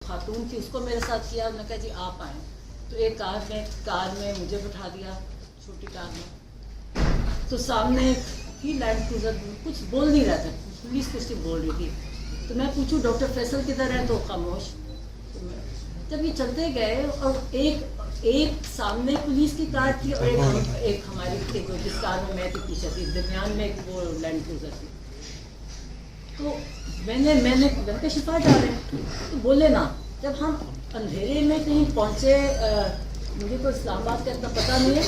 खातून थी उसको मेरे साथ किया। मैं कहा जी आप आएँ, तो एक कार में मुझे बैठा दिया, छोटी कार में। तो सामने ही लैंड क्रूजर कुछ बोल नहीं रहा था, पुलिस कुछ नहीं बोल रही थी। तो मैं पूछूं डॉक्टर फैसल किधर है, तो खामोश। तो जब ये चलते गए और एक सामने पुलिस की कार थी और एक हमारी थी, जिस कार में मैं थी पीछे थी, दरमियान में एक वो लैंड क्रूजर थी। तो मैंने शिफा जा रहे हैं, तो बोले ना, जब हम अंधेरे में कहीं पहुँचे, मुझे तो इस्लामाबाद का इतना पता नहीं है,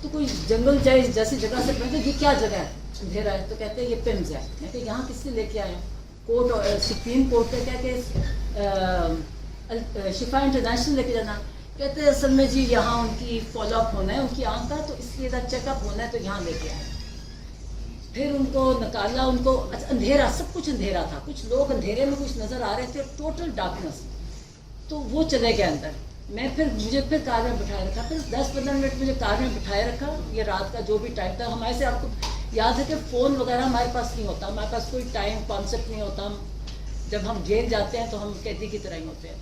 तो कोई जंगल जैसी जगह से पहुँचे, ये क्या जगह है, अंधेरा है, तो कहते हैं ये पिम्स है। मैं कहा यहाँ किससे लेके आए हैं, कोर्ट और सुप्रीम कोर्ट का क्या कि शिफा इंटरनेशनल लेके जाना। कहते हैं असल में जी यहाँ उनकी फॉलोअप होना है, उनकी आँख का, तो इसलिए इधर चेकअप होना है, तो यहाँ लेके आए। फिर उनको निकाला, उनको अंधेरा, सब कुछ अंधेरा था, कुछ लोग अंधेरे में कुछ नज़र आ रहे थे, टोटल डार्कनेस। तो वो चले गए अंदर। मुझे फिर कार में बिठाए रखा, फिर 10-15 मिनट मुझे कार में बिठाए रखा। ये रात का जो भी टाइम था, हमारे से आपको याद है कि फ़ोन वगैरह हमारे पास नहीं होता, हमारे पास कोई टाइम कॉन्सेप्ट नहीं होता। जब हम जेल जाते हैं तो हम कैदी की तरह ही होते हैं।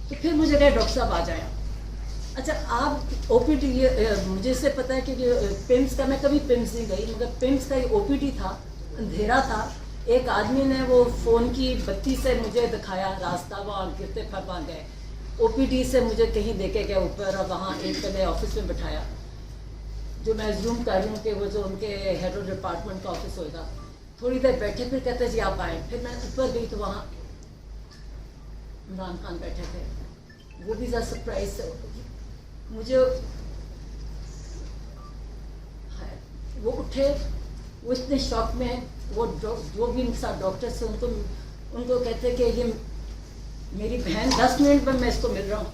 तो फिर मुझे कहे डॉक्टर साहब आ जाए। अच्छा आप OPD, मुझे इससे पता है कि पिम्स का, मैं कभी पिम्स नहीं गई, मगर पिम्स का ये OPD था, अंधेरा था। एक आदमी ने वो फ़ोन की बत्ती से मुझे दिखाया रास्ता, वहाँ गिरते फिर वहाँ गए। OPD से मुझे कहीं देखे गए ऊपर, और वहाँ एक पहले ऑफिस में बिठाया, जो मैं जूम कर रही हूँ कि वो जो उनके हेड ऑफ डिपार्टमेंट का ऑफिस होगा। थोड़ी देर बैठे, फिर कहते जी आप आए। फिर मैं ऊपर गई तो वहाँ इमरान खान बैठे थे, वो भी ज़रा सरप्राइज से मुझे, वो उठे, वो इतने शॉक में, वो जो भी इनके साथ डॉक्टर थे उनको कहते कि ये मेरी बहन, 10 मिनट में मैं इसको मिल रहा हूँ,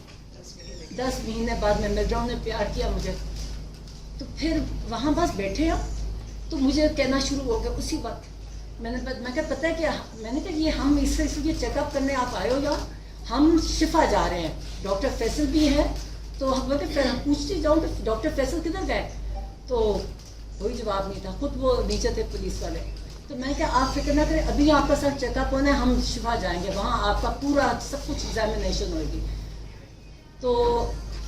10 महीने बाद मैं मिल रहा हूँ, उन्होंने प्यार किया मुझे। तो फिर वहाँ बस बैठे हम, तो मुझे कहना शुरू हो गया उसी वक्त। मैं क्या पता है क्या, मैंने कहा ये हम इसलिए चेकअप करने आप आए हो या हम शिफा जा रहे हैं, डॉक्टर फैसल भी है। तो हम पूछती जाऊँ कि डॉक्टर फैसल किधर गए, तो कोई जवाब नहीं था, खुद वो नीचे थे पुलिस वाले। तो मैं क्या आप फिक्र ना करें, अभी आपका सर चेकअप होना है, हम शिफा जाएंगे, वहाँ आपका पूरा सब कुछ एग्जामिनेशन होगी। तो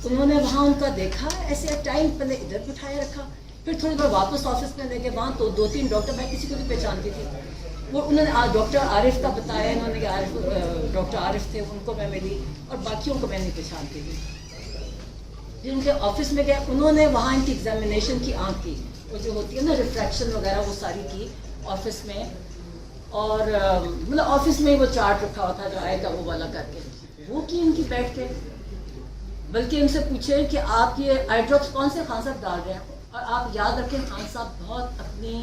उन्होंने वहाँ उनका देखा, ऐसे टाइम पहले इधर बिठाए रखा, फिर थोड़ी देर वापस ऑफिस में लेके, वहाँ तो 2-3 डॉक्टर, मैं किसी को भी पहचानती थी। वो उन्होंने डॉक्टर आरिफ का बताया, इन्होंने कि डॉक्टर आरिफ थे, उनको मैं मिली, और बाकियों को मैं नहीं पहचानती थी। फिर उनके ऑफिस में गए, उन्होंने वहाँ इनकी एग्जामिनेशन की, आँख की वो जो होती है ना रिफ्रैक्शन वगैरह, वो सारी की ऑफिस में। और मतलब ऑफिस में ही वो चार्ट रखा हुआ था जो आएगा वो वाला करके, वो की इनकी बैठ के। बल्कि इनसे पूछे कि आप ये आई ड्रॉप्स कौन से खान साहब डाल रहे हैं, और आप याद रखें खान साहब बहुत अपनी,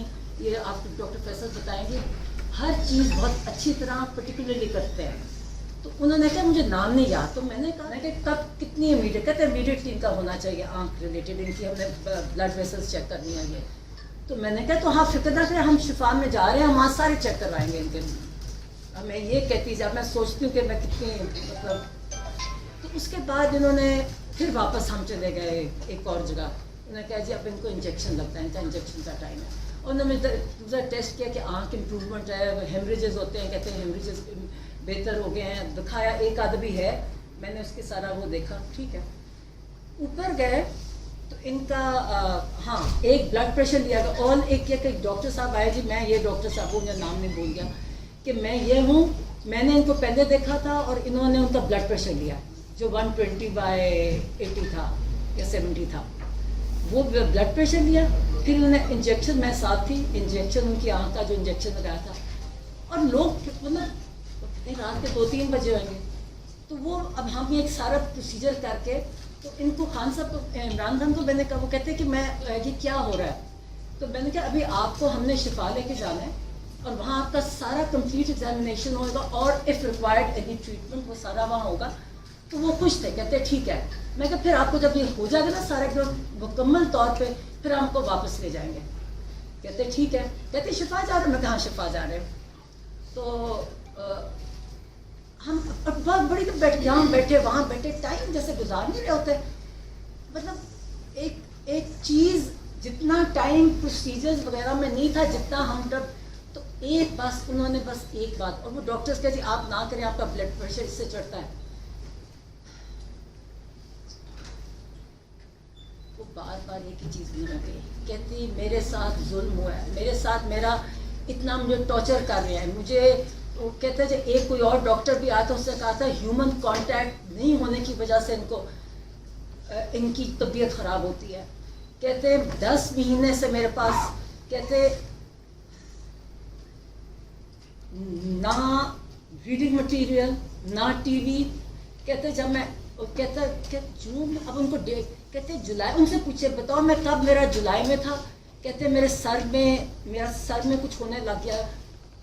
ये आपको डॉक्टर फैसल बताएंगे, हर चीज़ बहुत अच्छी तरह पर्टिकुलरली करते हैं। तो उन्होंने कहा मुझे नाम नहीं याद, तो मैंने कहा कि कब कितनी इमीडिएट, कहते इमीडिएटली इनका होना चाहिए आँख रिलेटेड, इनकी हमने ब्लड वेसल्स चेक करनी है ये। तो मैंने कहा तो हाँ फिक्र ना करें, हम शिफा में जा रहे हैं, हम वहाँ सारे चेक करवाएंगे इनके। अब मैं ये कहती जब मैं सोचती हूँ कि मैं कितनी मतलब। तो उसके बाद इन्होंने फिर वापस हम चले गए एक और जगह, उन्होंने कहा जी अब इनको इंजेक्शन लगता है, इनका इंजेक्शन का टाइम है। और उन्होंने दूसरा टेस्ट किया कि आँख इम्प्रूवमेंट है, हेमरेजेस होते हैं, कहते हैं हेमरेजेस बेहतर हो गए हैं, दिखाया एक आध भी है, मैंने उसके सारा वो देखा, ठीक है। ऊपर गए तो इनका हाँ एक ब्लड प्रेशर लिया गया, और एक डॉक्टर साहब आए जी, मैं ये डॉक्टर साहब मुझे नाम नहीं भूल गया कि मैं ये हूँ, मैंने इनको पहले देखा था, और इन्होंने उनका ब्लड प्रेशर लिया जो 120/80 था या 70 था, वो ब्लड प्रेशर लिया। फिर उन्होंने इंजेक्शन, मैं साथ थी, इंजेक्शन उनकी आँख का जो इंजेक्शन लगाया था, और लोग मतलब रात के 2-3 बजे होंगे। तो वो अब हम एक सारा प्रोसीजर करके, तो इनको खान साहब, इमरान खान को मैंने कहा, वो कहते कि मैं ये क्या हो रहा है। तो मैंने कहा अभी आपको हमने शिफा लेके जाना है, और वहाँ आपका सारा कंप्लीट एग्जामिनेशन होगा, और इफ़ रिक्वायर्ड एनी ट्रीटमेंट वो सारा वहाँ होगा। तो वो खुश थे, कहते ठीक है। मैं कहा फिर आपको जब ये हो जाएगा ना सारा एकदम मुकम्मल तौर पे, फिर हमको वापस ले जाएंगे। कहते ठीक है। कहते शिफा जा रहे हो, मैं कहा शिफा जा रहे हो। तो हम बहुत बड़ी तो यहाँ बैठे वहाँ बैठे, टाइम जैसे गुजार नहीं रहे होते। मतलब एक चीज़ जितना टाइम प्रोसीजर्स वगैरह में नहीं था जितना हम तब। तो एक बस उन्होंने बस एक बात, और वो डॉक्टर्स कहते आप ना करें, आपका ब्लड प्रेशर इससे चढ़ता है। بار بار ایک ہی چیز نہیں ہوتی. کہتی میرے ساتھ ظلم ہوا ہے, میرے ساتھ میرا اتنا مجھے ٹارچر کر رہے ہیں. مجھے وہ کہتے ہیں ایک کوئی اور ڈاکٹر بھی آیا تھا, اس نے کہا تھا ہیومن کانٹیکٹ نہیں ہونے کی وجہ سے ان کی طبیعت خراب ہوتی ہے. کہتے 10 مہینے سے میرے پاس کہتے نہ ریڈنگ مٹیریل نہ ٹی وی. کہتے جب میں کہتا کہ جون اب ان کو کہتے جولائی, ان سے پوچھے بتاؤ میں کب, میرا جولائی میں تھا. کہتے میرا سر میں کچھ ہونے لگ گیا.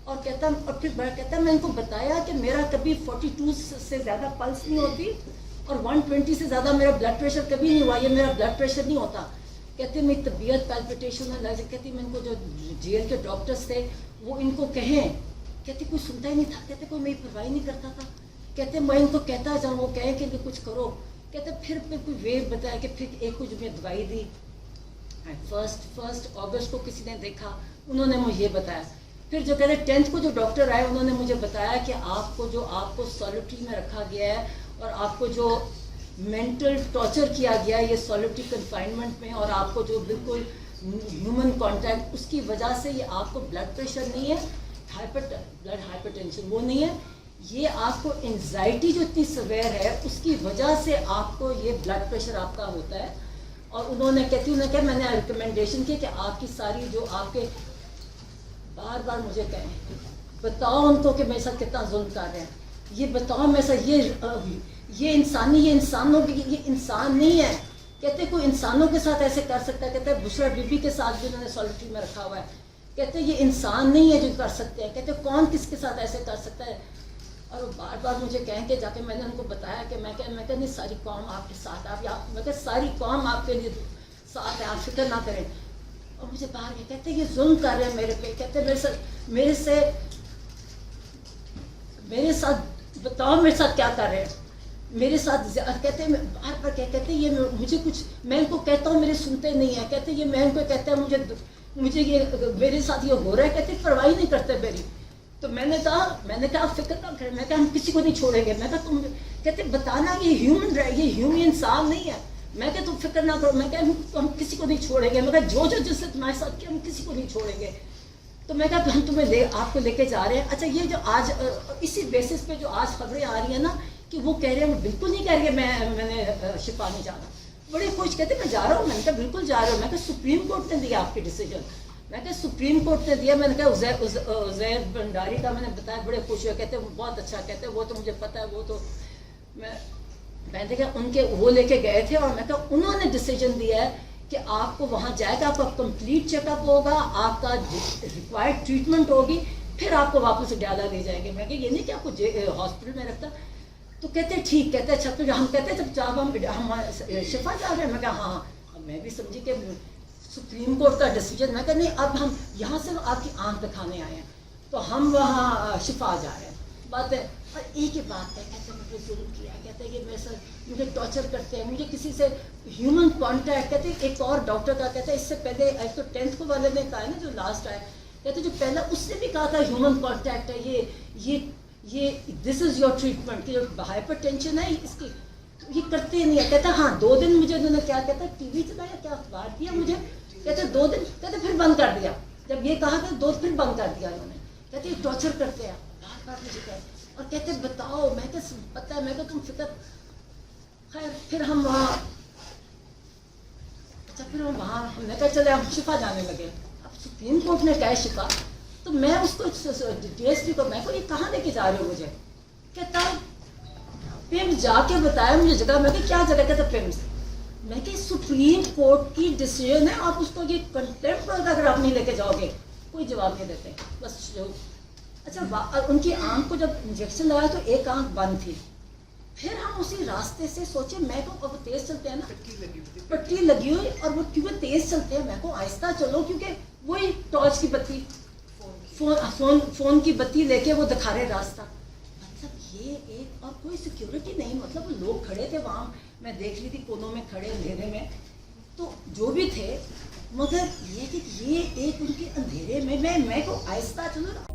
اور کہتا اور پھر بڑا کہتا میں ان کو بتایا کہ میرا کبھی 42 سے زیادہ پلس نہیں ہوتی اور 120 سے زیادہ میرا بلڈ پریشر کبھی نہیں ہوا, یہ میرا بلڈ پریشر نہیں ہوتا. کہتے میری طبیعت پیلپیٹیشن ہے. کہتی میں ان کو جو جیل کے ڈاکٹرس تھے وہ ان کو کہیں, کہتے کوئی سنتا ہی نہیں تھا. کہتے کوئی میری پرواہی نہیں کرتا تھا. کہتے میں ان کو کہتا جاؤں وہ کہیں کہ کچھ کرو. کہتے پھر کوئی ویو بتایا کہ پھر ایک کچھ میں دوائی دی. فرسٹ اگست کو کسی نے دیکھا, انہوں نے مجھے یہ بتایا. پھر جو کہتے 10th کو جو ڈاکٹر آئے انہوں نے مجھے بتایا کہ آپ کو سولیٹری میں رکھا گیا ہے اور آپ کو جو مینٹل ٹارچر کیا گیا ہے یہ سولیٹری کنفائنمنٹ میں, اور آپ کو جو بالکل ہیومن کانٹیکٹ اس کی وجہ سے یہ آپ کو بلڈ پریشر نہیں ہے, بلڈ ہائپر ٹینشن وہ نہیں ہے, یہ آپ کو انزائٹی جو اتنی سویر ہے اس کی وجہ سے آپ کو یہ بلڈ پریشر آپ کا ہوتا ہے. اور انہوں نے کہا میں نے ریکمنڈیشن کی کہ آپ کی ساری جو آپ کے بار بار مجھے کہیں بتاؤ ان کو کہ میرے ساتھ کتنا ظلم کر رہے ہیں, یہ بتاؤ میرے ساتھ یہ انسانوں کی یہ انسان نہیں ہے. کہتے کوئی انسانوں کے ساتھ ایسے کر سکتا ہے. کہتے بشرا بی بی کے ساتھ بھی انہوں نے سولیٹری میں رکھا ہوا ہے. کہتے یہ انسان نہیں ہے جو کر سکتے ہیں. کہتے کون کس کے ساتھ ایسے کر سکتا ہے. اور وہ بار بار مجھے کہیں کہ جا کے میں نے ان کو بتایا کہ میں کہا نہیں ساری قوم آپ کے ساتھ, میں کہا ساری قوم آپ کے لیے ساتھ ہے, آپ فکر نہ کریں. اور مجھے باہر کے کہتے یہ ظلم کر رہے ہیں میرے پہ. کہتے میرے ساتھ بتاؤ میرے ساتھ کیا کر رہے ہیں, میرے ساتھ کہتے ہیں بار بار کہتے یہ مجھے کچھ میں ان کو کہتا ہوں میرے سنتے نہیں ہیں. کہتے یہ میں ان کو کہتا ہے مجھے یہ میرے ساتھ یہ ہو رہا ہے. کہتے پرواہی نہیں کرتے میری. تو میں نے کہا آپ فکر نہ کریں, میں کہا ہم کسی کو نہیں چھوڑیں گے. میں کہا تم کہتے بتانا یہ ہیومن انسان نہیں ہے. میں کہا تم فکر نہ کرو, میں کہا ہم کسی کو نہیں چھوڑیں گے. میں کہا جو جس سے تمہارے ساتھ کیا ہم کسی کو نہیں چھوڑیں گے. تو میں کہا ہم تمہیں آپ کو لے کے جا رہے ہیں. اچھا یہ جو آج اسی بیسس پہ جو آج خبریں آ رہی ہیں نا کہ وہ کہہ رہے ہیں, وہ بالکل نہیں کہہ رہے میں نے شفا نہیں جانا. بڑے خوش کہتے میں جا رہا ہوں. میں نے کہا بالکل جا رہا ہوں. میں کہا سپریم کورٹ نے دیا آپ کے ڈیسیجن. میں کہا سپریم کورٹ نے دیا. میں نے کہا عزیر بنڈاری کا میں نے بتایا, بڑے خوش ہوئے. کہتے بہت اچھا. کہتے وہ تو مجھے پتہ ہے, وہ تو میں نے کہا ان کے وہ لے کے گئے تھے. اور میں کہا انہوں نے ڈیسیجن دیا ہے کہ آپ کو وہاں جائے گا, آپ کا کمپلیٹ چیک اپ ہوگا, آپ کا ریکوائرڈ ٹریٹمنٹ ہوگی, پھر آپ کو واپس ڈیالہ لے جائیں گے. میں کہا یہ نہیں کہ آپ کو ہاسپٹل میں رکھتا. تو کہتے ٹھیک. کہتے اچھا تو ہم کہتے جب ہم شفا جا رہے ہیں. میں کہا ہاں. میں بھی سمجھی کہ سپریم کورٹ کا ڈیسیجن. میں کہا نہیں اب ہم یہاں سے آپ کی آنکھ دکھانے آئے ہیں تو ہم وہاں شفا جا رہے ہیں. بات ہے. اور ایک ہی بات ہے, کہتے مجھے ظلم کیا. کہتے ہیں کہ میرے ساتھ مجھے ٹارچر کرتے ہیں, مجھے کسی سے ہیومن کانٹیکٹ. کہتے ہیں ایک اور ڈاکٹر کا کہتے ہیں اس سے پہلے ایک تو 10th کو والے نے کہا ہے نا جو لاسٹ آئے, کہتے جو پہلا اس نے بھی کہا تھا ہیومن کانٹیکٹ ہے, یہ دس از یور ٹریٹمنٹ. کہ جو ہائپر ٹینشن ہے اس کی یہ کرتے نہیں ہے. کہتا ہاں 2 دن مجھے انہوں نے کیا کہتا ٹی وی چلایا, کیا اخبار دیا مجھے. کہتے 2 دن. کہتے پھر بند کر دیا. جب یہ کہا کہ 2 پھر بند کر دیا انہوں نے. کہتے یہ ٹارچر کرتے ہیں بار بار مجھے کہتے. اور کہتے بتاؤ. میں کہ پتہ ہے. میں کہ تم فکر. خیر پھر ہم وہاں ہم نے کہا چلے ہم شفا جانے لگے. اب سپریم کورٹ نے کہا شفا, تو میں اس کو ڈی ایس پی کو میں کو یہ کہاں لے کے جا رہے ہو مجھے. کہتا پیمس جا کے بتایا مجھے جگہ. میں کہ کیا جگہ. کہتا پیمس. میں کہ سپریم کورٹ کی ڈیسیجن ہے, آپ اس کو یہ کنٹمپٹ پر اگر آپ نہیں لے کے جاؤ گے. کوئی جواب نہیں دیتے بس. اچھا ان کی آنکھ کو جب انجیکشن لگایا تو ایک آنکھ بند تھی. پھر ہم اسی راستے سے سوچے میں کو اب تیز چلتے ہیں نا, پٹی لگی ہوئی, اور وہ کیونکہ تیز چلتے ہیں میں کو آہستہ چلو, کیونکہ وہی ٹارچ کی بتی فون کی بتی لے کے وہ دکھا رہے راستہ. مطلب یہ ایک اور کوئی سیکیورٹی نہیں. مطلب وہ لوگ کھڑے تھے وہاں, میں دیکھ رہی تھی کونوں میں کھڑے اندھیرے میں, تو جو بھی تھے, مگر یہ کہ یہ ایک ان کے اندھیرے میں کو آہستہ چلو.